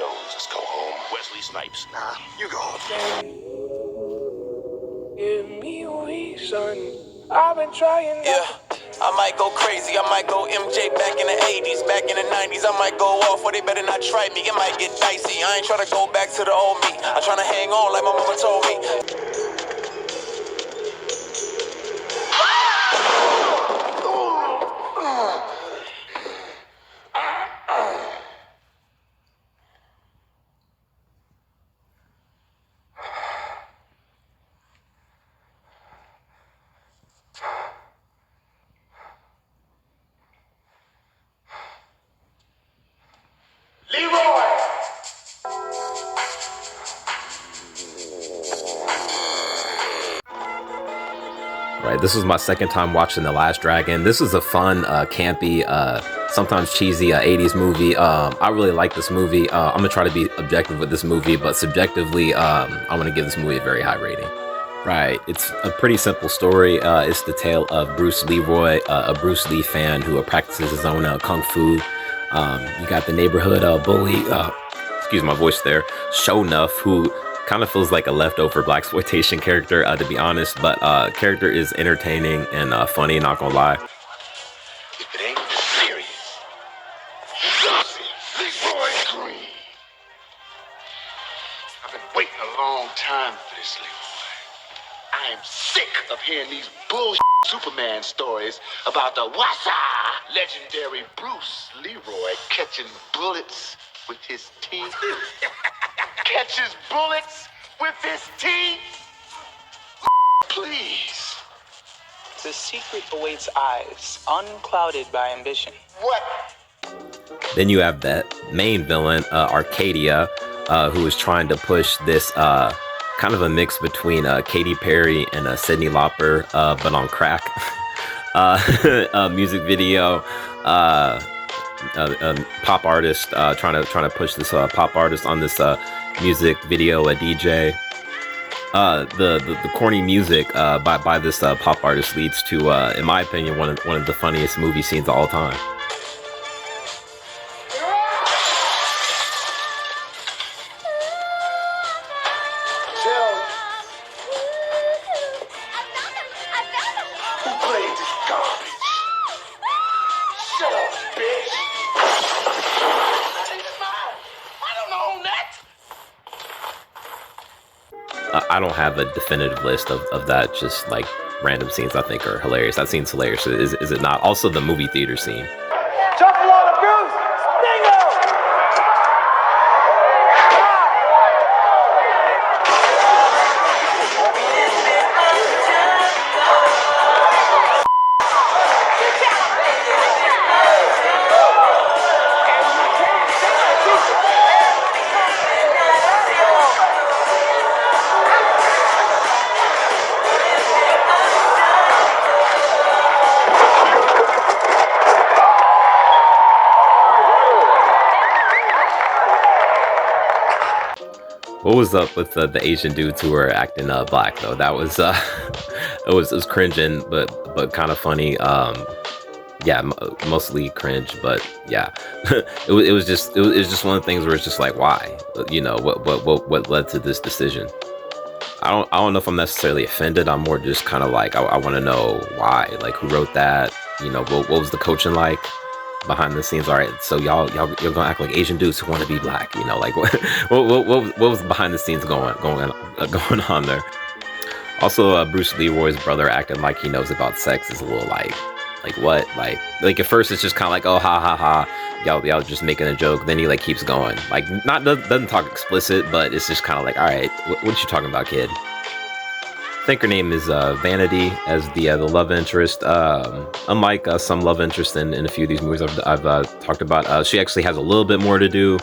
Jones. Let's go home. Wesley Snipes. Nah, you go. Give me a reason. I've been trying. Yeah, I might go crazy. I might go MJ back in the 80s, back in the 90s. I might go off, or they better not try me. It might get dicey. I ain't trying to go back to the old me. I'm trying to hang on like my mama told me. Right, this was my second time watching The Last Dragon. This is a fun, campy, sometimes cheesy 80s movie. I really like this movie. I'm gonna try to be objective with this movie, but subjectively, I'm gonna give this movie a very high rating. Right, it's a pretty simple story. It's the tale of Bruce Leroy, a Bruce Lee fan who practices his own kung fu. You got the neighborhood bully, excuse my voice there, Shonuff, who kind of feels like a leftover blaxploitation character, to be honest, but character is entertaining and funny, not gonna lie. If it ain't serious, you don't see Leroy Green. I've been waiting a long time for this, Leroy. I am sick of hearing these bullshit Superman stories about the Wassa legendary Bruce Leroy catching bullets with his teeth. Catches bullets with his teeth. Please. The secret awaits eyes, unclouded by ambition. What? Then you have that main villain, Arcadia, who is trying to push this kind of a mix between Katy Perry and Cyndi Lauper, but on crack. Music video. Pop artist trying to push this pop artist on this music video, a DJ. The corny music by this pop artist leads to, in my opinion, one of the funniest movie scenes of all time. I don't have a definitive list of that, just like random scenes I think are hilarious. That scene's hilarious. Is it not? Also the movie theater scene. What was up with the Asian dudes who were acting black though? That was it was cringing, but kind of funny. Yeah, mostly cringe, but yeah, it was just one of the things where it's just like, why? You know, what led to this decision? I don't know if I'm necessarily offended. I'm more just kind of like I want to know why, like who wrote that? You know, what was the coaching like behind the scenes? All right, so you're gonna act like Asian dudes who want to be black, you know, like what was behind the scenes going on there? Also, Bruce Leroy's brother acting like he knows about sex is a little like what, like at first it's just kind of like, oh, ha ha ha, y'all just making a joke. Then he like keeps going, like doesn't talk explicit, but it's just kind of like, all right, what you talking about, kid? I think her name is Vanity as the love interest. Unlike some love interest in a few of these movies I've talked about, she actually has a little bit more to do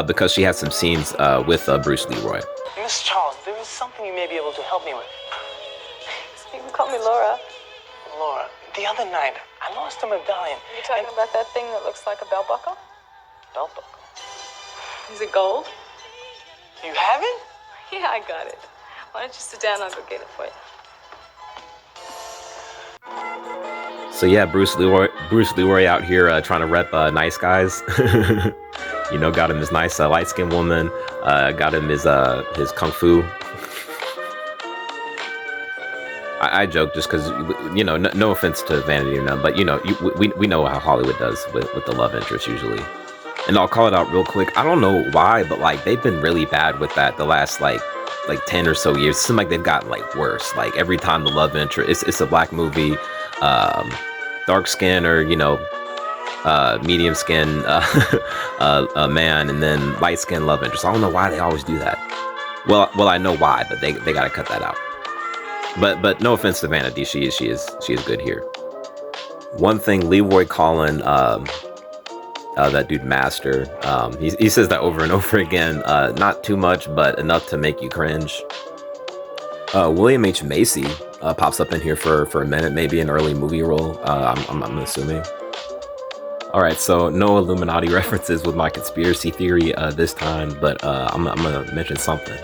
because she has some scenes with Bruce Leroy. Miss Charles, there is something you may be able to help me with. You can call me Laura. Laura, the other night, I lost a medallion. You talking about that thing that looks like a belt buckle? Belt buckle? Is it gold? You have it? Yeah, I got it. Why don't you sit down? I'll go get it for you. So yeah, Bruce Leroy out here trying to rep nice guys. You know, got him his nice light-skinned woman. Got him his kung fu. I joke just because, you know, no offense to Vanity or none, but you know, we know how Hollywood does with the love interest usually. And I'll call it out real quick. I don't know why, but like they've been really bad with that the last like 10 or so years. It seems like they've gotten like worse. Like every time the love interest, it's a black movie, dark skin or, you know, medium skin man, and then light skin love interest. I don't know why they always do that. Well, I know why, but they gotta cut that out. But no offense to Vanity, she is good here. One thing, Leroy Collin, that dude Master, he says that over and over again. Not too much, but enough to make you cringe. William H. Macy pops up in here for a minute, maybe an early movie role. I'm assuming. All right, so no Illuminati references with my conspiracy theory this time, but I'm gonna mention something.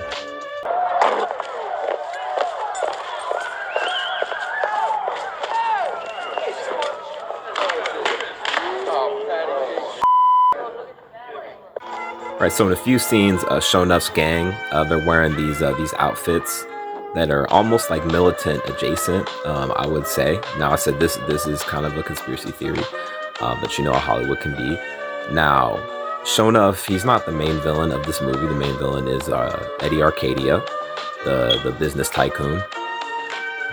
Right, so in a few scenes, Sho'nuff's gang, they're wearing these outfits that are almost like militant adjacent, I would say. Now, I said this is kind of a conspiracy theory, but you know how Hollywood can be. Now, Sho'nuff, he's not the main villain of this movie. The main villain is Eddie Arcadia, the business tycoon.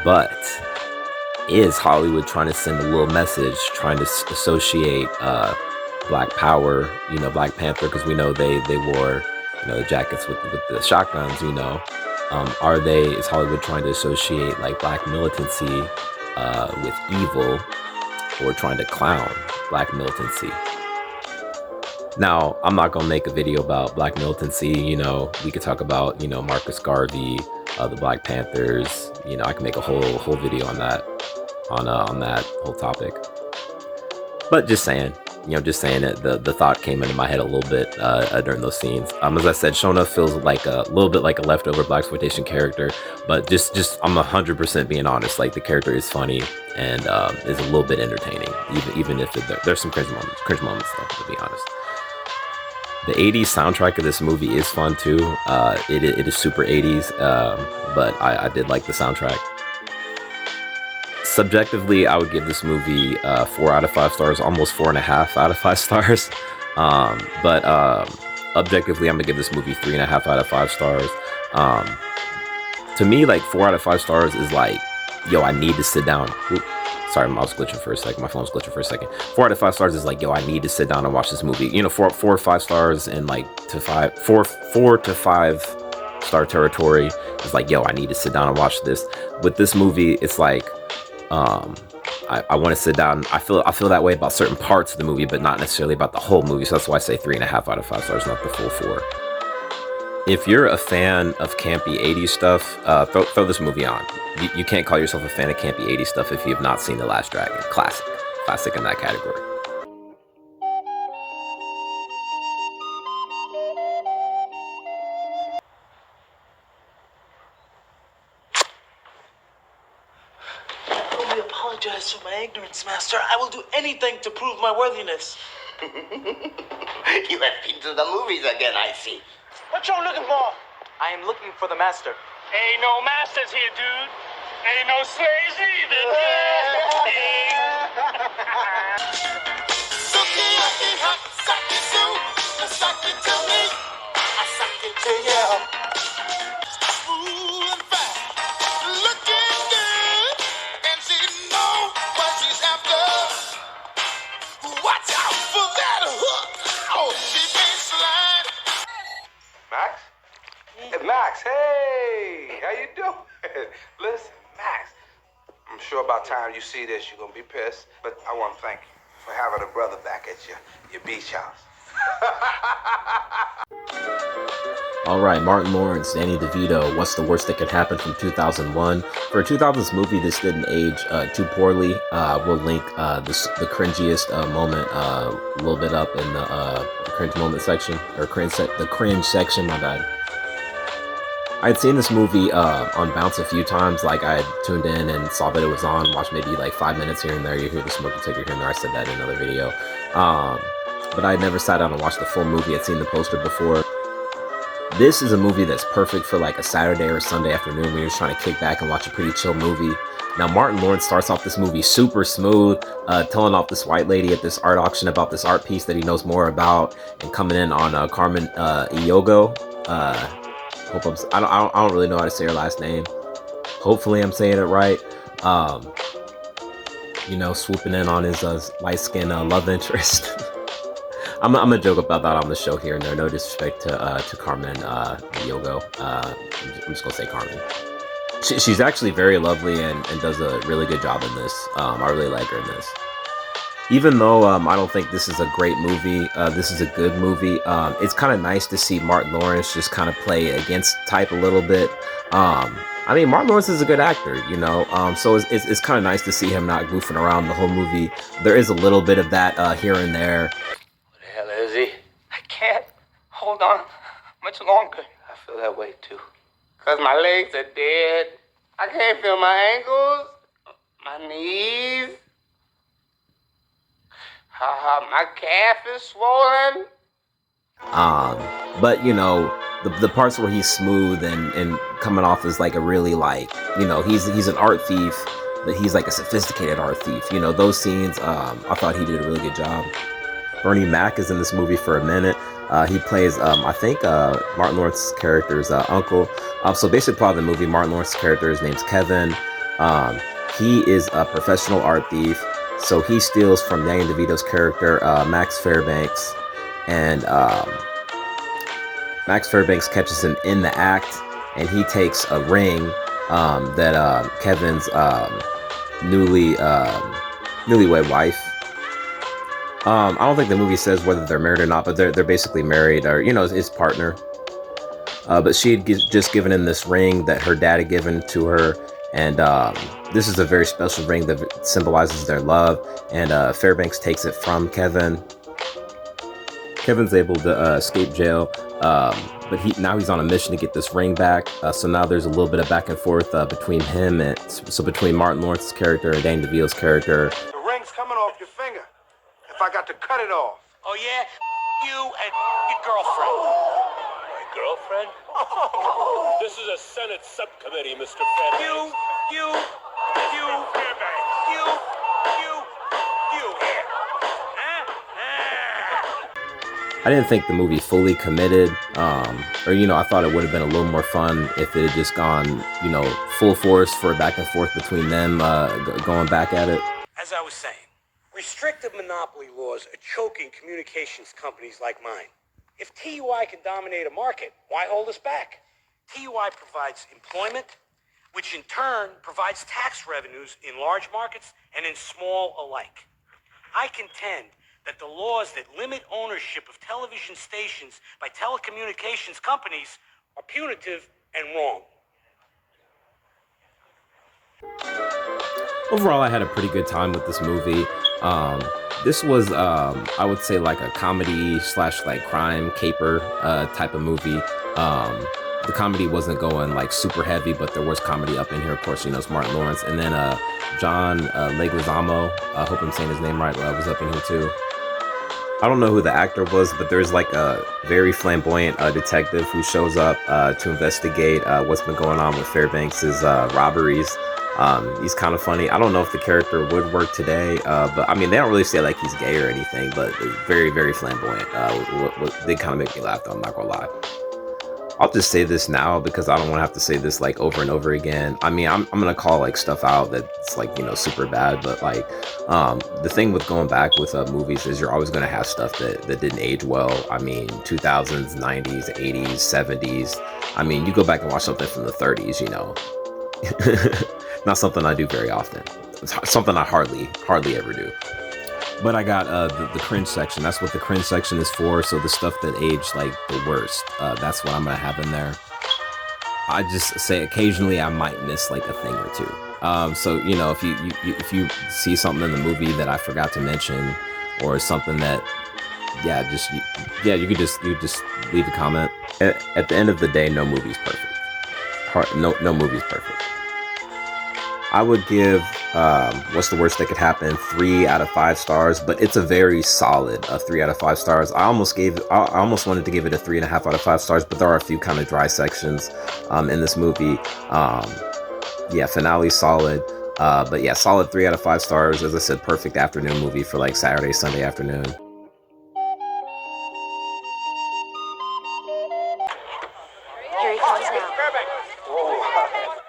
But is Hollywood trying to send a little message, trying to associate Black Power, you know, Black Panther, because we know they wore, you know, the jackets with the shotguns, you know. Is Hollywood trying to associate like black militancy with evil, or trying to clown black militancy? Now, I'm not gonna make a video about black militancy. You know, we could talk about, you know, Marcus Garvey, the Black Panthers. You know, I can make a whole video on that whole topic. But just saying. You know, just saying it, the thought came into my head a little bit during those scenes. As I said, Sho'nuff feels like a little bit like a leftover blaxploitation character, but just I'm 100% being honest. Like the character is funny and is a little bit entertaining, even if there's some cringe moments though, to be honest. The 80s soundtrack of this movie is fun too. It is super 80s, but I did like the soundtrack. Subjectively, I would give this movie 4 out of 5 stars, almost 4.5 out of 5 stars. But objectively, I'm gonna give this movie 3.5 out of 5 stars. To me, like 4 out of 5 stars is like, yo, I need to sit down. Oop, sorry, I was glitching for a second. My phone was glitching for a second. 4 out of 5 stars is like, yo, I need to sit down and watch this movie. You know, 4 or 5 stars and like 4 to 5 star territory is like, yo, I need to sit down and watch this. With this movie, it's like, I want to sit down. I feel that way about certain parts of the movie, but not necessarily about the whole movie. So that's why I say 3.5 out of 5 stars, not the full 4. If you're a fan of campy 80s stuff, throw this movie on. You can't call yourself a fan of campy 80s stuff if you have not seen The Last Dragon. Classic in that category. I apologize for my ignorance, Master. I will do anything to prove my worthiness. You have been to the movies again, I see. What y'all looking for? I am looking for the Master. Ain't no masters here, dude. Ain't no slaves either. Max? Hey, Max, hey, how you doing? Listen, Max, I'm sure about time you see this, you're gonna be pissed, but I want to thank you for having a brother back at your beach house. All right, Martin Lawrence, Danny DeVito, What's the Worst That Could Happen from 2001. For a 2000s movie, this didn't age too poorly. We'll link the cringiest moment a little bit up in the cringe moment section, or the cringe section, my bad. I had seen this movie on Bounce a few times. Like I had tuned in and saw that it was on, watched maybe like 5 minutes here and there. You hear the smoke detector here and there. I said that in another video. but I never sat down and watched the full movie. I'd seen the poster before. This is a movie that's perfect for like a Saturday or Sunday afternoon when you're just trying to kick back and watch a pretty chill movie. Now, Martin Lawrence starts off this movie super smooth, telling off this white lady at this art auction about this art piece that he knows more about, and coming in on Carmen Iogo. I don't really know how to say her last name. Hopefully, I'm saying it right. Swooping in on his light-skinned love interest. I'm gonna joke about that on the show here and there. No disrespect to Carmen Iogo. I'm just gonna say Carmen. She's actually very lovely and does a really good job in this. I really like her in this. Even though I don't think this is a great movie, this is a good movie. It's kind of nice to see Martin Lawrence just kind of play against type a little bit. Martin Lawrence is a good actor, so it's kind of nice to see him not goofing around the whole movie. There is a little bit of that here and there. What the hell is he? I can't hold on much longer. I feel that way too. Cause my legs are dead. I can't feel my ankles, my knees. My calf is swollen. But the parts where he's smooth and coming off as like a really he's an art thief, but he's like a sophisticated art thief. Those scenes, I thought he did a really good job. Bernie Mac is in this movie for a minute. He plays, I think, Martin Lawrence's character's uncle. So basically, plot of the movie, Martin Lawrence's character's name's Kevin. He is a professional art thief. So he steals from Danny DeVito's character, Max Fairbanks. And Max Fairbanks catches him in the act. And he takes a ring that Kevin's newlywed wife. I don't think the movie says whether they're married or not, but they're basically married, or his partner. But she had just given him this ring that her dad had given to her, and this is a very special ring that symbolizes their love. And Fairbanks takes it from Kevin. Kevin's able to escape jail, but he's on a mission to get this ring back. So now there's a little bit of back and forth between him and between Martin Lawrence's character and Danny DeVito's character. The ring's coming off your finger. If I got to cut it off. Oh yeah? You and your girlfriend. My girlfriend? This is a Senate subcommittee, Mr. Fairbanks. You. I didn't think the movie fully committed, I thought it would have been a little more fun if it had just gone, full force for a back and forth between them going back at it. As I was saying, restrictive monopoly laws are choking communications companies like mine. If TUI can dominate a market, why hold us back? TUI provides employment, which in turn provides tax revenues in large markets and in small alike. I contend that the laws that limit ownership of television stations by telecommunications companies are punitive and wrong. Overall, I had a pretty good time with this movie. This was, I would say, like a comedy / like crime caper type of movie. The comedy wasn't going like super heavy, but there was comedy up in here. Of course, it's Martin Lawrence, and then John Leguizamo. I hope I'm saying his name right. Was up in here too. I don't know who the actor was, but there's like a very flamboyant detective who shows up to investigate what's been going on with Fairbanks's robberies. He's kind of funny. I don't know if the character would work today, but they don't really say like he's gay or anything, but very, very flamboyant. They kind of make me laugh though, I'm not gonna lie. I'll just say this now because I don't want to have to say this like over and over again. I'm gonna call like stuff out that's like super bad, but like the thing with going back with movies is you're always gonna have stuff that didn't age well. 2000s, 90s, 80s, 70s. You go back and watch something from the 30s, not something I do very often. It's something I hardly ever do. But I got the cringe section. That's what the cringe section is for. So the stuff that aged like the worst, that's what I'm gonna have in there. I just say occasionally I might miss like a thing or two. So if you see something in the movie that I forgot to mention, or something that you could just leave a comment. At the end of the day, no movie's perfect. No movie's perfect. I would give What's the Worst That Could Happen 3 out of 5 stars, but it's a very solid 3 out of 5 stars. I almost wanted to give it a 3.5 out of 5 stars, but there are a few kind of dry sections in this movie. Yeah, finale solid. But yeah, solid 3 out of 5 stars. As I said, perfect afternoon movie for like Saturday, Sunday afternoon. Here he comes now.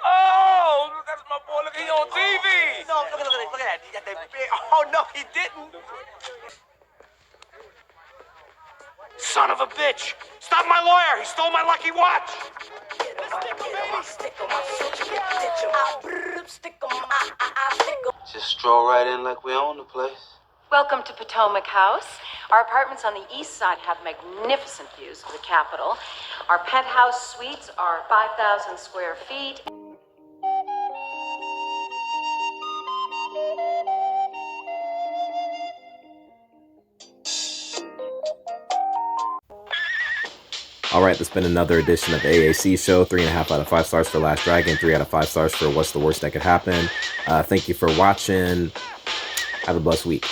Oh, that's my boy. Look, he on TV. No, look at that. He got that big. Oh, no, he didn't. Son of a bitch. Stop my lawyer. He stole my lucky watch. Just stroll right in like we own the place. Welcome to Potomac House. Our apartments on the east side have magnificent views of the Capitol. Our penthouse suites are 5,000 square feet. Alright, that's been another edition of AAC Show. 3.5 out of 5 stars for Last Dragon, 3 out of 5 stars for What's the Worst That Could Happen. Thank you for watching. Have a blessed week.